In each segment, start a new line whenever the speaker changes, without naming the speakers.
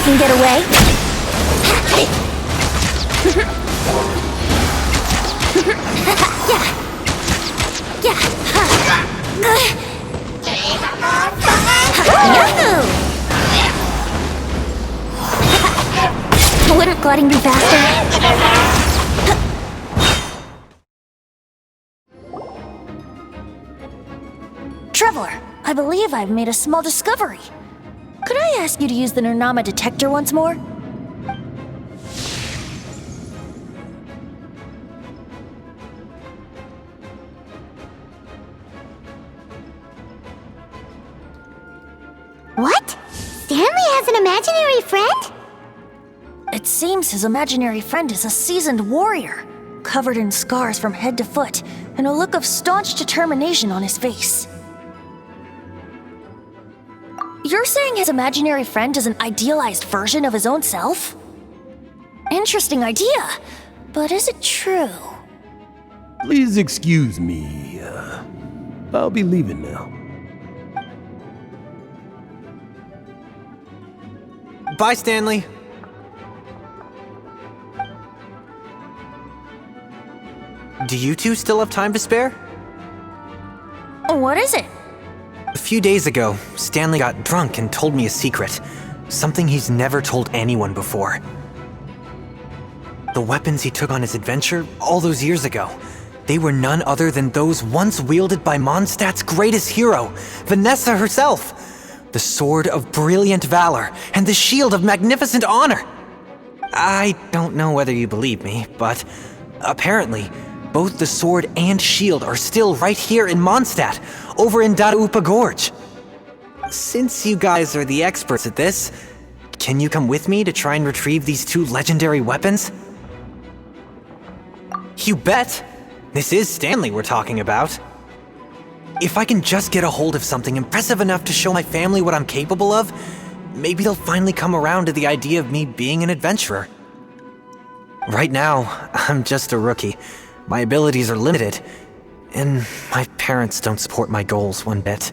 can get away. Wouldn't gliding be faster? Traveler, I believe I've made a small discovery. Could I ask you to use the Nernama detector once more?
What? Stanley has an imaginary friend?
It seems his imaginary friend is a seasoned warrior, covered in scars from head to foot, and a look of staunch determination on his face. You're saying his imaginary friend is an idealized version of his own self? Interesting idea, but is it true?
Please excuse me. I'll be leaving now.
Bye, Stanley. Do you two still have time to spare?
What is it?
A few days ago, Stanley got drunk and told me a secret. Something he's never told anyone before. The weapons he took on his adventure all those years ago, they were none other than those once wielded by Mondstadt's greatest hero, Vanessa herself. The Sword of Brilliant Valor and the Shield of Magnificent Honor. I don't know whether you believe me, but apparently, both the sword and shield are still right here in Mondstadt, over in Dadaupa Gorge. Since you guys are the experts at this, can you come with me to try and retrieve these two legendary weapons? You bet! This is Stanley we're talking about. If I can just get a hold of something impressive enough to show my family what I'm capable of, maybe they'll finally come around to the idea of me being an adventurer. Right now, I'm just a rookie. My abilities are limited, and my parents don't support my goals one bit.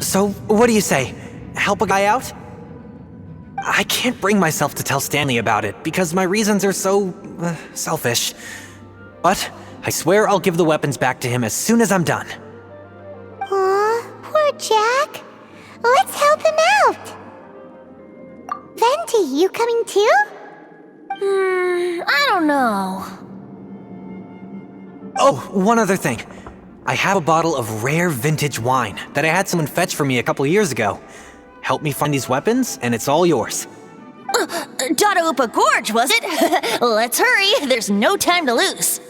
So, what do you say? Help a guy out? I can't bring myself to tell Stanley about it because my reasons are so selfish. But I swear I'll give the weapons back to him as soon as I'm done.
Aw, poor Jack. Let's help him out. Venti, you coming too?
I don't know.
Oh, one other thing. I have a bottle of rare vintage wine that I had someone fetch for me a couple years ago. Help me find these weapons, and it's all yours.
Dadaupa Gorge, was it? Let's hurry, there's no time to lose.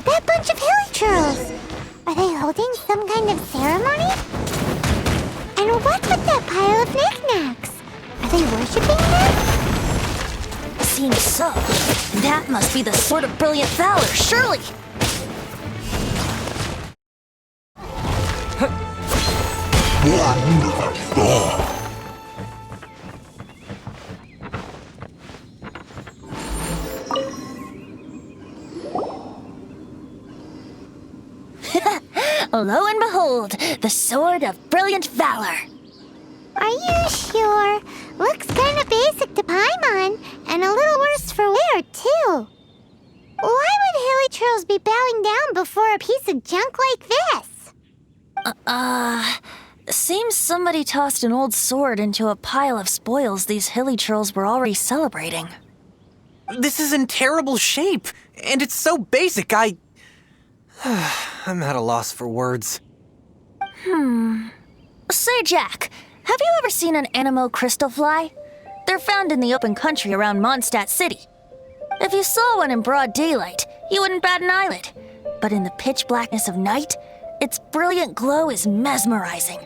Hey, that bunch of hilichurls! Are they holding some kind of ceremony? And what's with that pile of knickknacks? Are they worshipping them?
Seems so. That must be the Sword of Brilliant Valor, surely! Lo and behold, the Sword of Brilliant Valor.
Are you sure? Looks kinda basic to Paimon, and a little worse for wear, too. Why would hilichurls be bowing down before a piece of junk like this?
Seems somebody tossed an old sword into a pile of spoils these hilichurls were already celebrating.
This is in terrible shape, and it's so basic, I'm at a loss for words.
Say, Jack, have you ever seen an Anemo crystal fly? They're found in the open country around Mondstadt City. If you saw one in broad daylight, you wouldn't bat an eyelid. But in the pitch blackness of night, its brilliant glow is mesmerizing.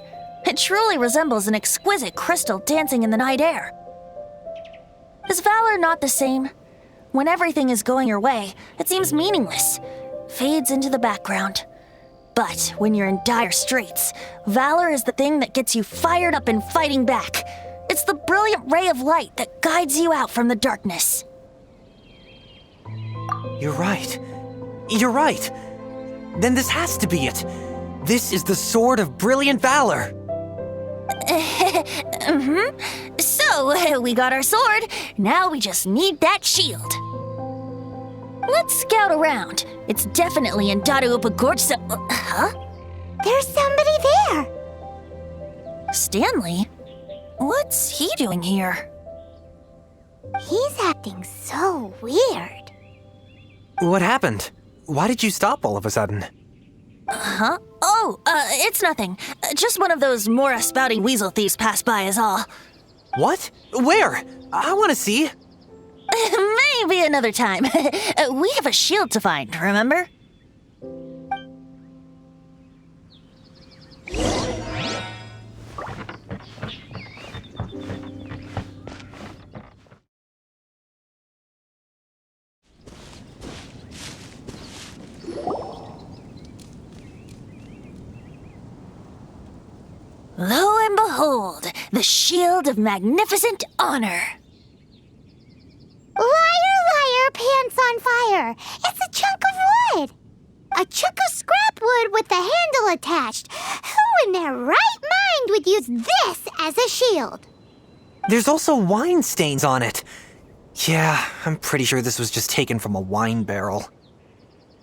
It truly resembles an exquisite crystal dancing in the night air. Is valor not the same? When everything is going your way, it seems meaningless, fades into the background. But when you're in dire straits, valor is the thing that gets you fired up and fighting back. It's the brilliant ray of light that guides you out from the darkness.
You're right. You're right. Then this has to be it. This is the Sword of Brilliant Valor.
So, we got our sword. Now we just need that shield. Let's scout around. It's definitely in Dadaupa Gorge, so... huh?
There's somebody there.
Stanley? What's he doing here?
He's acting so weird.
What happened? Why did you stop all of a sudden?
Huh? Oh, it's nothing. Just one of those Mora spouting weasel thieves passed by is all.
What? Where? I want to see.
Maybe another time. We have a shield to find, remember? Lo and behold, the shield of magnificent honor.
Liar, liar, pants on fire. It's a chunk of wood. A chunk of scrap wood with the handle attached. Who in their right mind would use this as a shield?
There's also wine stains on it. Yeah, I'm pretty sure this was just taken from a wine barrel.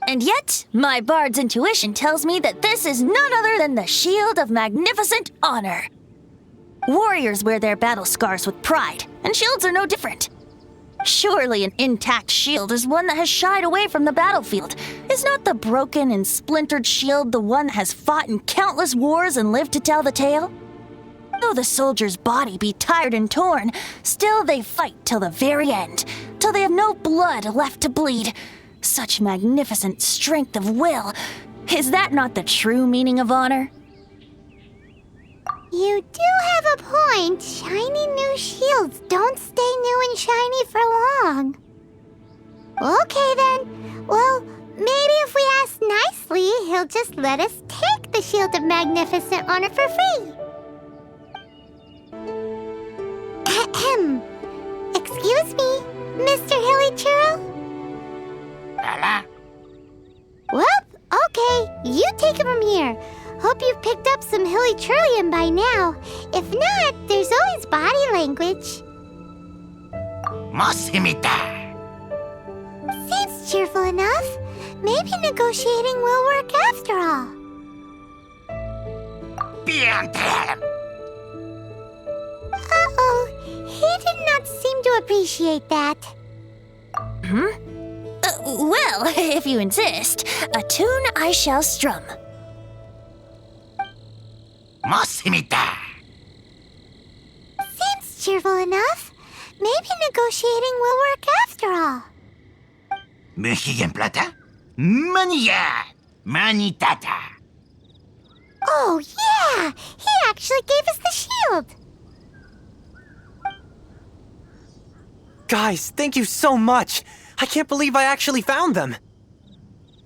And yet, my bard's intuition tells me that this is none other than the shield of magnificent honor. Warriors wear their battle scars with pride, and shields are no different. Surely an intact shield is one that has shied away from the battlefield. Is not the broken and splintered shield the one that has fought in countless wars and lived to tell the tale? Though the soldier's body be tired and torn, still they fight till the very end, till they have no blood left to bleed. Such magnificent strength of will. Is that not the true meaning of honor?
You do have a point. Shiny new shields don't stay new and shiny for long. Okay then. Well, maybe if we ask nicely, he'll just let us take the Shield of Magnificent Honor for free. Ahem. Excuse me, Mr. Hilly Churl? Well, okay. You take it from here. Hope you've picked up some Hilly Churlian by now. If not, there's always body language. Seems cheerful enough. Maybe negotiating will work after all. Uh-oh. He did not seem to appreciate that.
Well, if you insist, a tune I shall strum.
Seems cheerful enough. Maybe negotiating will work after all. Oh, yeah! He actually gave us the shield!
Guys, thank you so much! I can't believe I actually found them!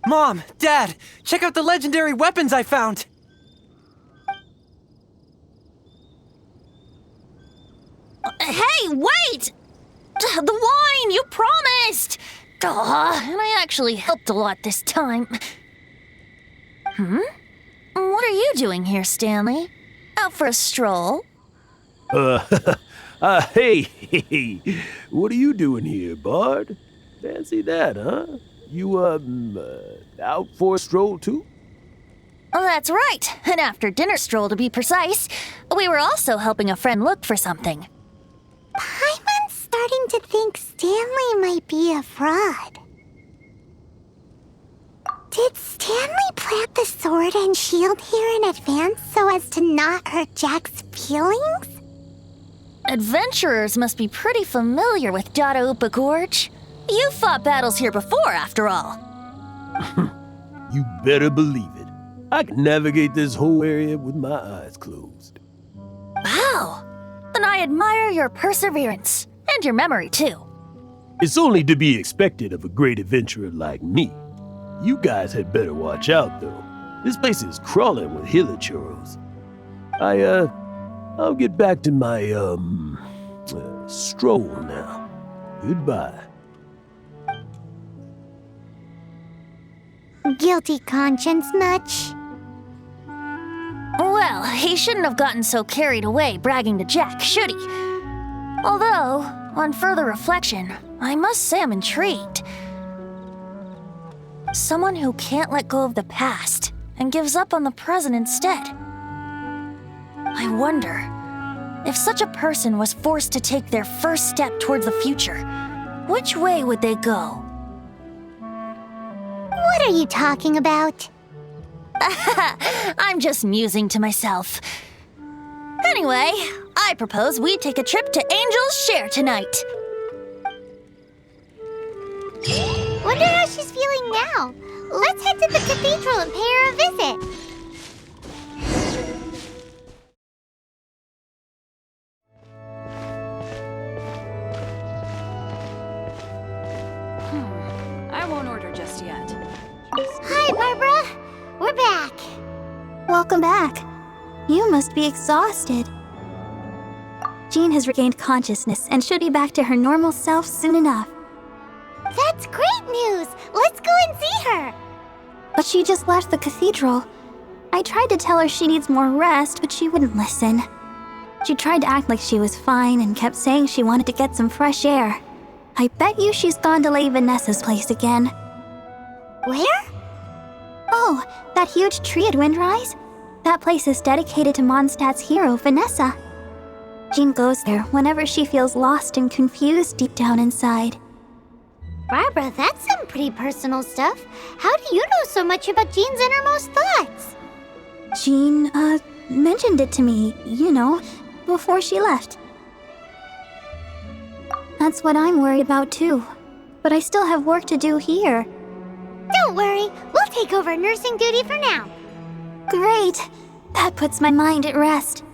Mom, Dad, check out the legendary weapons I found!
Hey, wait! The wine, you promised! And I actually helped a lot this time. What are you doing here, Stanley? Out for a stroll?
Hey, what are you doing here, Bard? Fancy that, huh? You, out for a stroll too?
Oh, that's right. An after-dinner stroll, to be precise. We were also helping a friend look for something.
Paimon's starting to think Stanley might be a fraud. Did Stanley plant the sword and shield here in advance so as to not hurt Jack's feelings?
Adventurers must be pretty familiar with Dadaupa Gorge. You fought battles here before, after all.
You better believe it. I can navigate this whole area with my eyes closed.
Wow. Then I admire your perseverance And your memory, too.
It's only to be expected of a great adventurer like me. You guys had better watch out, though. This place is crawling with hilichurls. I'll get back to my, stroll now. Goodbye.
Guilty conscience much?
Well, he shouldn't have gotten so carried away bragging to Jack, should he? Although, on further reflection, I must say I'm intrigued. Someone who can't let go of the past and gives up on the present instead. I wonder, if such a person was forced to take their first step towards the future, which way would they go?
What are you talking about?
I'm just musing to myself. Anyway, I propose we take a trip to Angel's Share tonight.
Wonder how she's feeling now. Let's head to the cathedral and pay her a visit.
I won't order just yet.
Hi, Barbara. We're back.
Welcome back. You must be exhausted. Jean has regained consciousness and should be back to her normal self soon enough.
That's great news. Let's go and see her.
But she just left the cathedral. I tried to tell her she needs more rest, but she wouldn't listen. She tried to act like she was fine and kept saying she wanted to get some fresh air. I bet you she's gone to Lady Vanessa's place again.
Where?
Oh, that huge tree at Windrise? That place is dedicated to Mondstadt's hero, Vanessa. Jean goes there whenever she feels lost and confused deep down inside.
Barbara, that's some pretty personal stuff. How do you know so much about Jean's innermost thoughts?
Jean, mentioned it to me, before she left. That's what I'm worried about too. But I still have work to do here.
Don't worry, we'll take over nursing duty for now.
Great! That puts my mind at rest.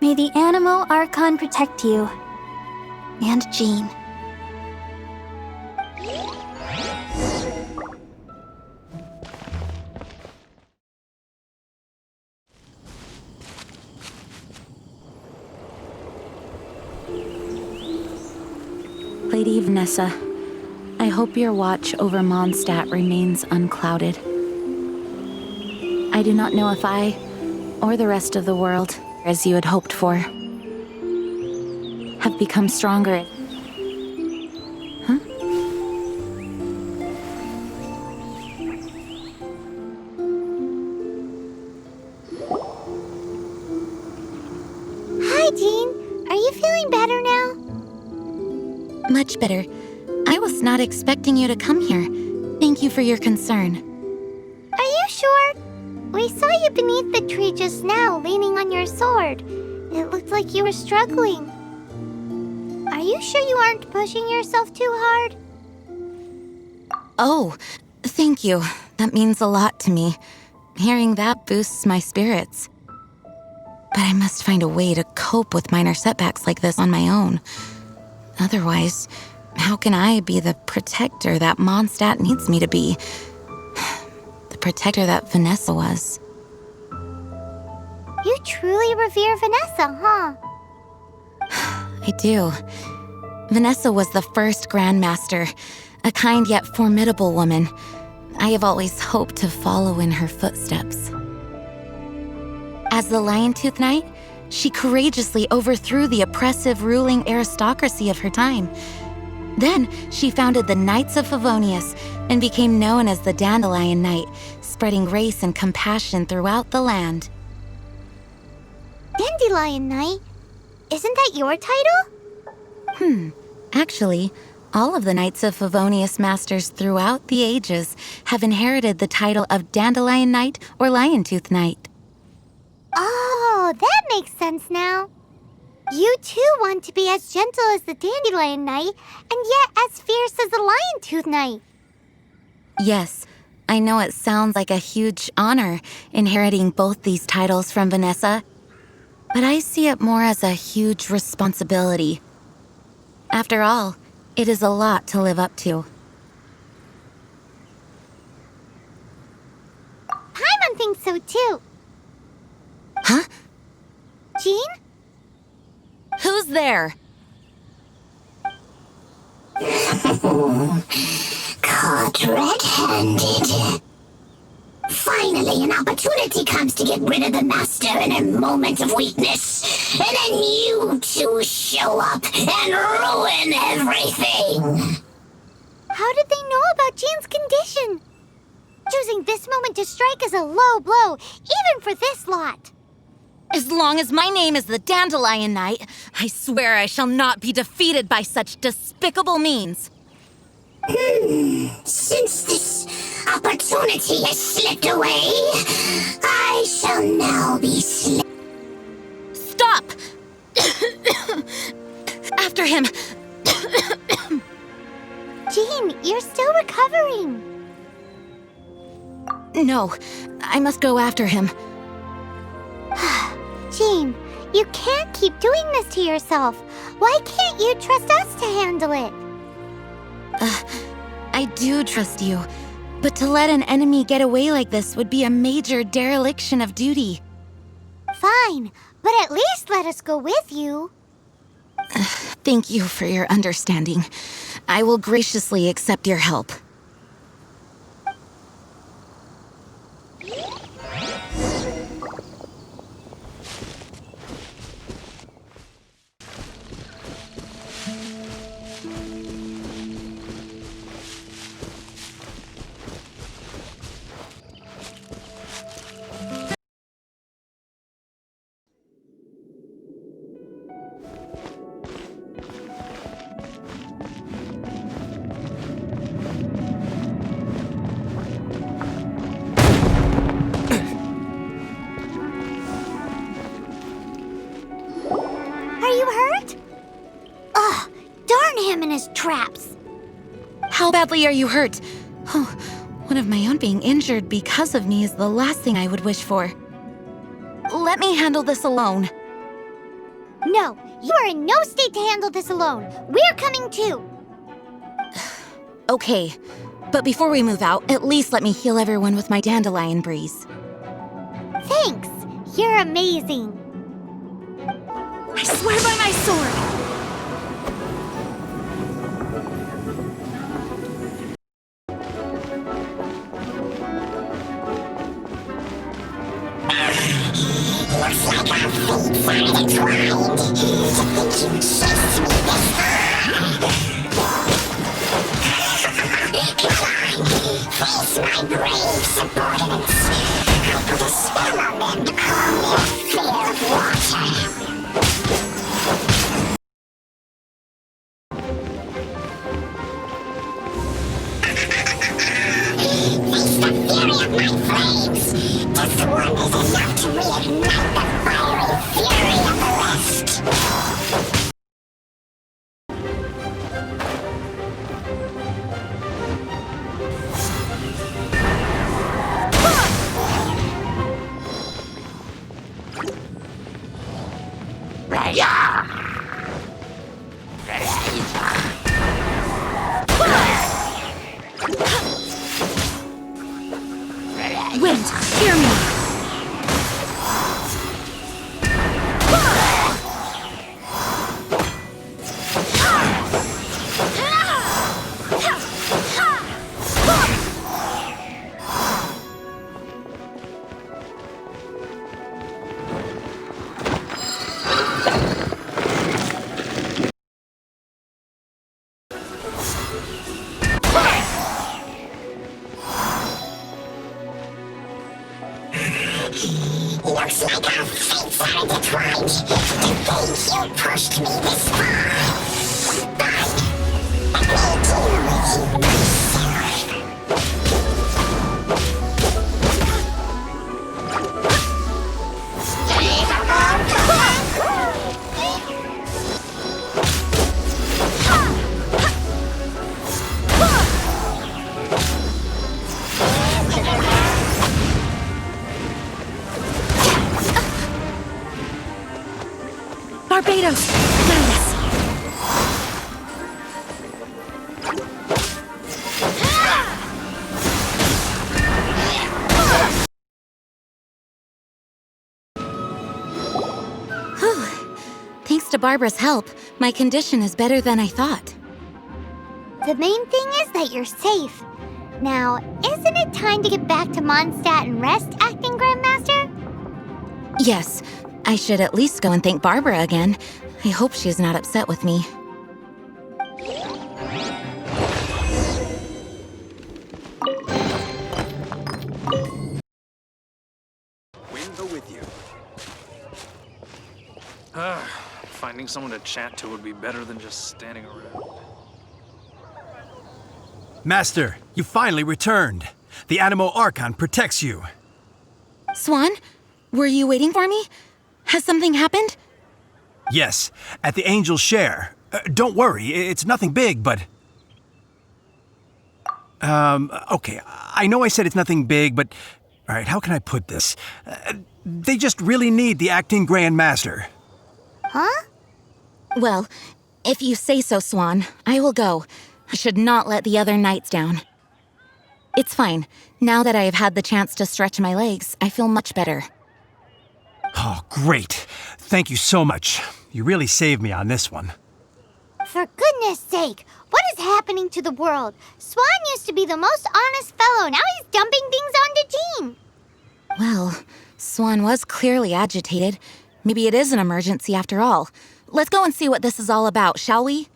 May the Animo Archon protect you. And Jean.
Lady Vanessa, I hope your watch over Mondstadt remains unclouded. I do not know if I, or the rest of the world, as you had hoped for, have become stronger. Huh?
Hi, Jean. Are you feeling better now?
Much better. I was not expecting you to come here. Thank you for your concern.
Are you sure? We saw you beneath the tree just now, leaning on your sword. It looked like you were struggling. Are you sure you aren't pushing yourself too hard?
Oh, thank you. That means a lot to me. Hearing that boosts my spirits. But I must find a way to cope with minor setbacks like this on my own. Otherwise, how can I be the protector that Mondstadt needs me to be? The protector that Vanessa was.
You truly revere Vanessa, huh?
I do. Vanessa was the first Grandmaster, a kind yet formidable woman. I have always hoped to follow in her footsteps. As the Lion-Tooth Knight, she courageously overthrew the oppressive ruling aristocracy of her time. Then, she founded the Knights of Favonius and became known as the Dandelion Knight, spreading grace and compassion throughout the land.
Dandelion Knight? Isn't that your title?
Actually, all of the Knights of Favonius masters throughout the ages have inherited the title of Dandelion Knight or Lion-Tooth Knight.
Oh, that makes sense now. You too want to be as gentle as the Dandelion Knight, and yet as fierce as the Lion-Tooth Knight.
Yes, I know it sounds like a huge honor inheriting both these titles from Vanessa, but I see it more as a huge responsibility. After all, it is a lot to live up to.
Paimon thinks so too.
Huh?
Jean?
Who's there?
Caught red-handed. Finally, an opportunity comes to get rid of the Master in a moment of weakness. And then you two show up and ruin everything.
How did they know about Jean's condition? Choosing this moment to strike is a low blow, even for this lot.
As long as my name is the Dandelion Knight, I swear I shall not be defeated by such despicable means.
Since this opportunity has slipped away, I shall now be
Stop! After him!
Jean, you're still recovering.
No, I must go after him.
Jean, you can't keep doing this to yourself. Why can't you trust us to handle it?
I do trust you, but to let an enemy get away like this would be a major dereliction of duty.
Fine, but at least let us go with you.
Thank you for your understanding. I will graciously accept your help.
Are you hurt? Ugh, darn him and his traps.
How badly are you hurt? Oh, one of my own being injured because of me is the last thing I would wish for. Let me handle this alone.
No, you are in no state to handle this alone. We're coming too.
Okay, but before we move out, at least let me heal everyone with my Dandelion breeze.
Thanks. You're amazing.
I swear by my sword!
Looks like our feet finally entwined. To think you chased me this far. Face my brave subordinates. I put a spell on them to calm their fear of water. Face the fury of my flames. This one is enough to reignite the fiery fury of the rest.
Wind, hear me!
Looks like our fates are intertwined. To think you pushed me this far. But let me deal with you myself.
Barbatos, guide us!
Thanks to Barbara's help, my condition is better than I thought.
The main thing is that you're safe. Now, isn't it time to get back to Mondstadt and rest, Acting Grandmaster?
Yes, I should at least go and thank Barbara again. I hope she's not upset with me.
Wind go with you. Finding someone to chat to would be better than just standing around.
Master, you finally returned. The Animo Archon protects you.
Swan, were you waiting for me? Has something happened?
Yes, at the Angel's Share. Don't worry, it's nothing big, but... okay, I know I said it's nothing big, but... Alright, how can I put this? They just really need the Acting Grand Master.
Huh?
Well, if you say so, Swan, I will go. I should not let the other knights down. It's fine. Now that I have had the chance to stretch my legs, I feel much better.
Oh, great. Thank you so much. You really saved me on this one.
For goodness sake, what is happening to the world? Swan used to be the most honest fellow, now he's dumping things onto Jean.
Well, Swan was clearly agitated. Maybe it is an emergency after all. Let's go and see what this is all about, shall we?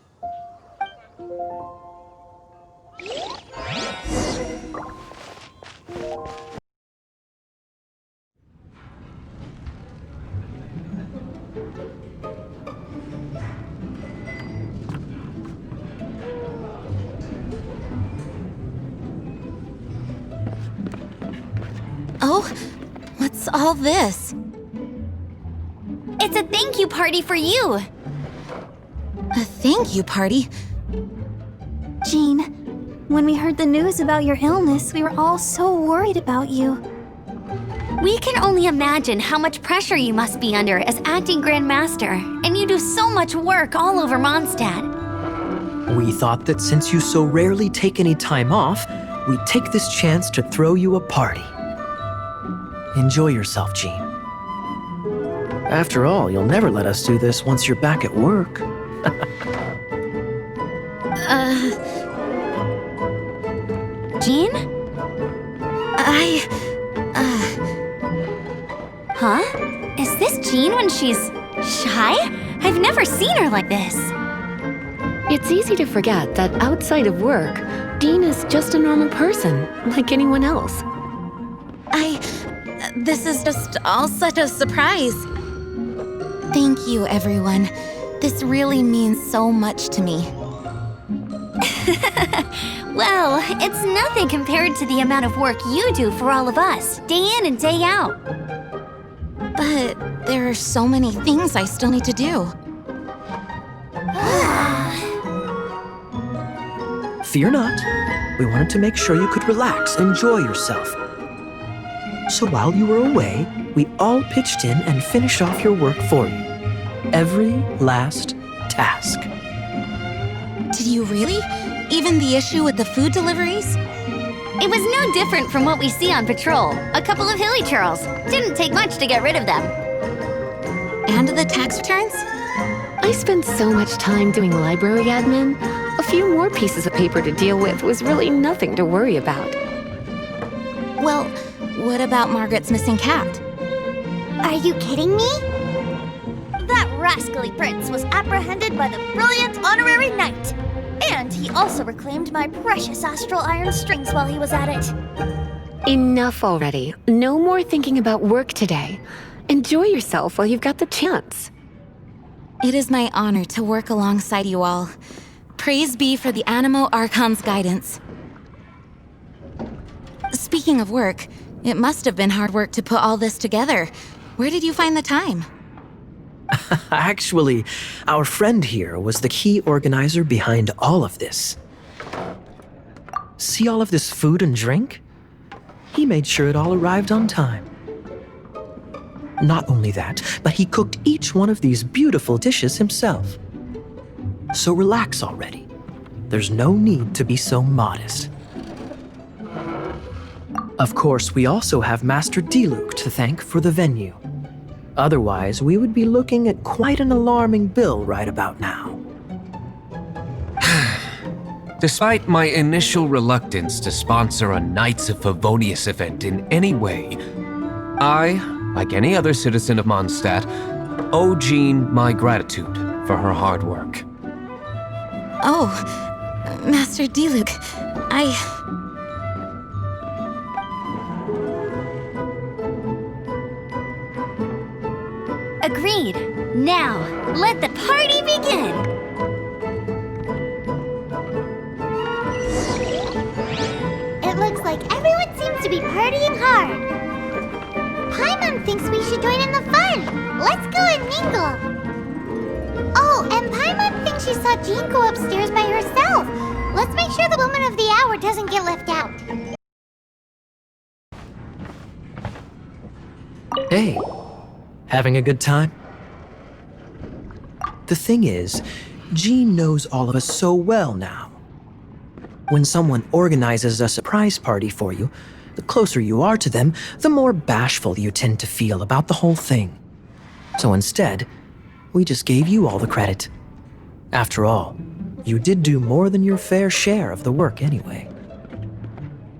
Oh, what's all this?
It's a thank you party for you.
A thank you party?
Jean, when we heard the news about your illness, we were all so worried about you.
We can only imagine how much pressure you must be under as acting Grand Master, and you do so much work all over Mondstadt.
We thought that since you so rarely take any time off, we'd take this chance to throw you a party. Enjoy yourself, Jean. After all, you'll never let us do this once you're back at work.
Jean? Huh? Is this Jean when she's shy? I've never seen her like this.
It's easy to forget that outside of work, Dean is just a normal person, like anyone else.
This is just all such a surprise. Thank you, everyone. This really means so much to me.
Well, it's nothing compared to the amount of work you do for all of us, day in and day out.
But there are so many things I still need to do.
Fear not. We wanted to make sure you could relax, enjoy yourself. So while you were away, we all pitched in and finished off your work for you. Every last task.
Did you really? Even the issue with the food deliveries?
It was no different from what we see on patrol. A couple of hilly churls. Didn't take much to get rid of them.
And the tax returns?
I spent so much time doing library admin. A few more pieces of paper to deal with was really nothing to worry about.
Well, what about Margaret's missing cat?
Are you kidding me?
That rascally prince was apprehended by the brilliant honorary knight. And he also reclaimed my precious astral iron strings while he was at it.
Enough already. No more thinking about work today. Enjoy yourself while you've got the chance.
It is my honor to work alongside you all. Praise be for the Animo Archon's guidance. Speaking of work, it must have been hard work to put all this together. Where did you find the time?
Actually, our friend here was the key organizer behind all of this. See all of this food and drink? He made sure it all arrived on time. Not only that, but he cooked each one of these beautiful dishes himself. So relax already. There's no need to be so modest. Of course, we also have Master Diluc to thank for the venue. Otherwise, we would be looking at quite an alarming bill right about now.
Despite my initial reluctance to sponsor a Knights of Favonius event in any way, I, like any other citizen of Mondstadt, owe Jean my gratitude for her hard work.
Oh, Master Diluc,
Agreed. Now, let the party begin! It looks like everyone seems to be partying hard. Paimon thinks we should join in the fun. Let's go and mingle. Oh, and Paimon thinks she saw Jean go upstairs by herself. Let's make sure the woman of the hour doesn't get left out.
Hey, having a good time? The thing is, Jean knows all of us so well now. When someone organizes a surprise party for you, the closer you are to them, the more bashful you tend to feel about the whole thing. So instead, we just gave you all the credit. After all, you did do more than your fair share of the work anyway.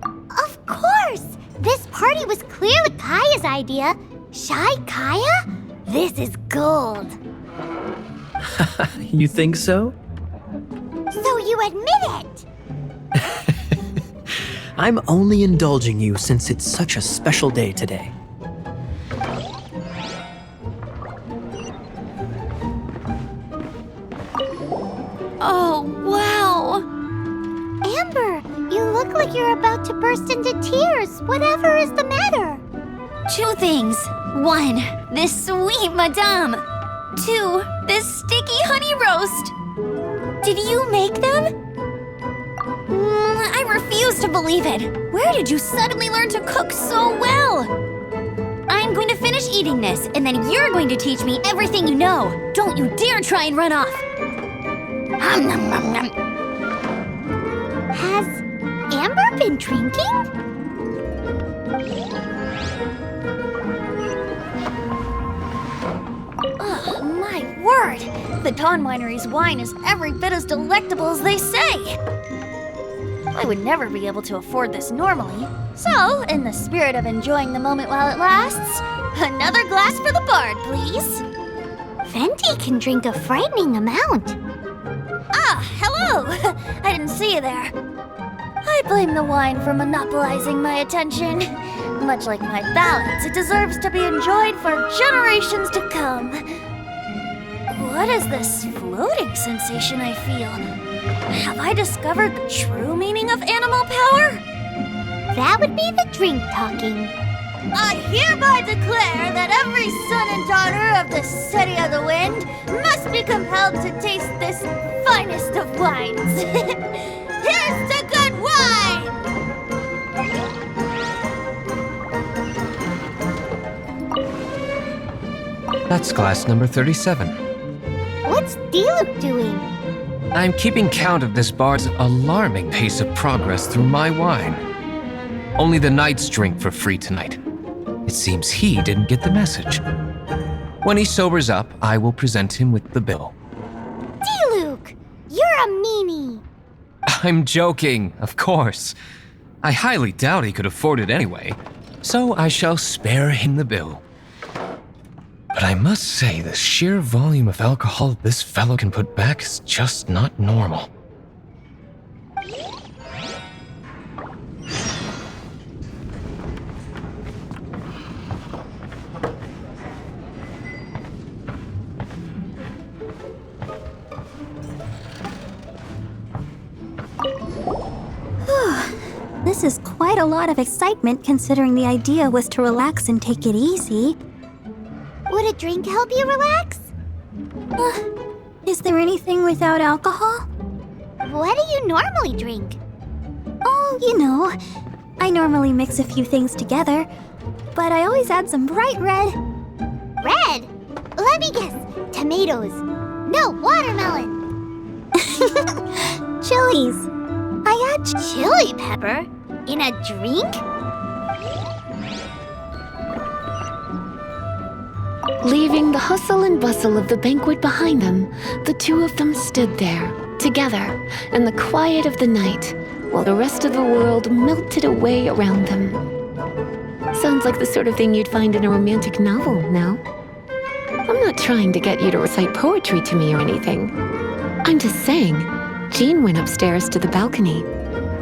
Of course! This party was clearly Kaya's idea. Shy Kaya? This is gold.
You think so?
So you admit it?
I'm only indulging you since it's such a special day today.
Oh, wow! Amber, you look like you're about to burst into tears. Whatever is the matter? 2 things. 1, this sweet madame. 2, this sticky honey roast. Did you make them? I refuse to believe it. Where did you suddenly learn to cook so well? I'm going to finish eating this, and then you're going to teach me everything you know. Don't you dare try and run off. Has Amber been drinking? Oh, my word! The Dawn Winery's wine is every bit as delectable as they say. I would never be able to afford this normally. So, in the spirit of enjoying the moment while it lasts, another glass for the bard, please. Venti can drink a frightening amount. Ah, hello! I didn't see you there. I blame the wine for monopolizing my attention. Much like my ballads, it deserves to be enjoyed for generations to come. What is this floating sensation I feel? Have I discovered the true meaning of animal power? That would be the drink talking. I hereby declare that every son and daughter of the City of the Wind must be compelled to taste this finest of wines. Here's to good wine!
That's glass number 37.
What's Diluc doing?
I'm keeping count of this bard's alarming pace of progress through my wine. Only the knights drink for free tonight. It seems he didn't get the message. When he sobers up, I will present him with the bill.
Diluc, you're a meanie.
I'm joking, of course. I highly doubt he could afford it anyway, so I shall spare him the bill. But I must say, the sheer volume of alcohol this fellow can put back is just not normal.
This is quite a lot of excitement considering the idea was to relax and take it easy.
Would a drink help you relax?
Is there anything without alcohol?
What do you normally drink?
Oh, you know, I normally mix a few things together, but I always add some bright red.
Red? Let me guess. Tomatoes. No, watermelon.
Chilies. I add
chili pepper in a drink?
Leaving the hustle and bustle of the banquet behind them, the two of them stood there, together, in the quiet of the night, while the rest of the world melted away around them. Sounds like the sort of thing you'd find in a romantic novel, no? I'm not trying to get you to recite poetry to me or anything. I'm just saying, Jean went upstairs to the balcony,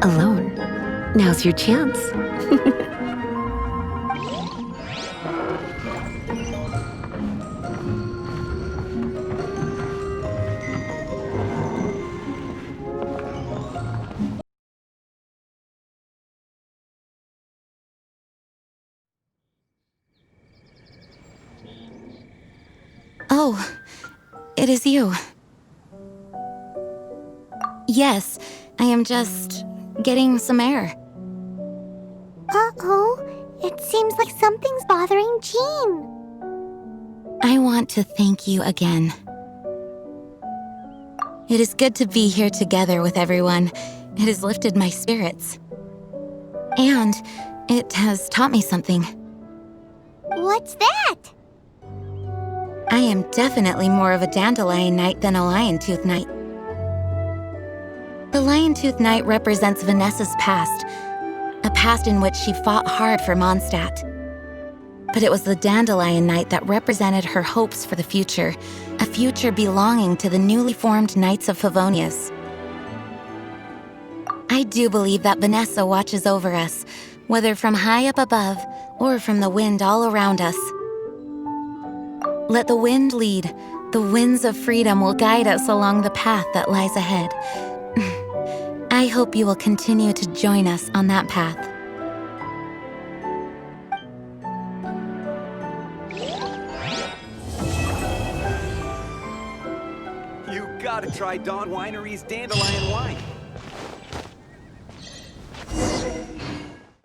alone. Now's your chance.
Oh, it is you. Yes, I am just getting some air.
Uh-oh, it seems like something's bothering Jean.
I want to thank you again. It is good to be here together with everyone. It has lifted my spirits. And it has taught me something.
What's that?
I am definitely more of a Dandelion Knight than a Lion-Tooth Knight. The Lion-Tooth Knight represents Vanessa's past, a past in which she fought hard for Mondstadt. But it was the Dandelion Knight that represented her hopes for the future, a future belonging to the newly formed Knights of Favonius. I do believe that Vanessa watches over us, whether from high up above or from the wind all around us. Let the wind lead. The winds of freedom will guide us along the path that lies ahead. I hope you will continue to join us on that path.
You gotta try Dawn Winery's Dandelion wine.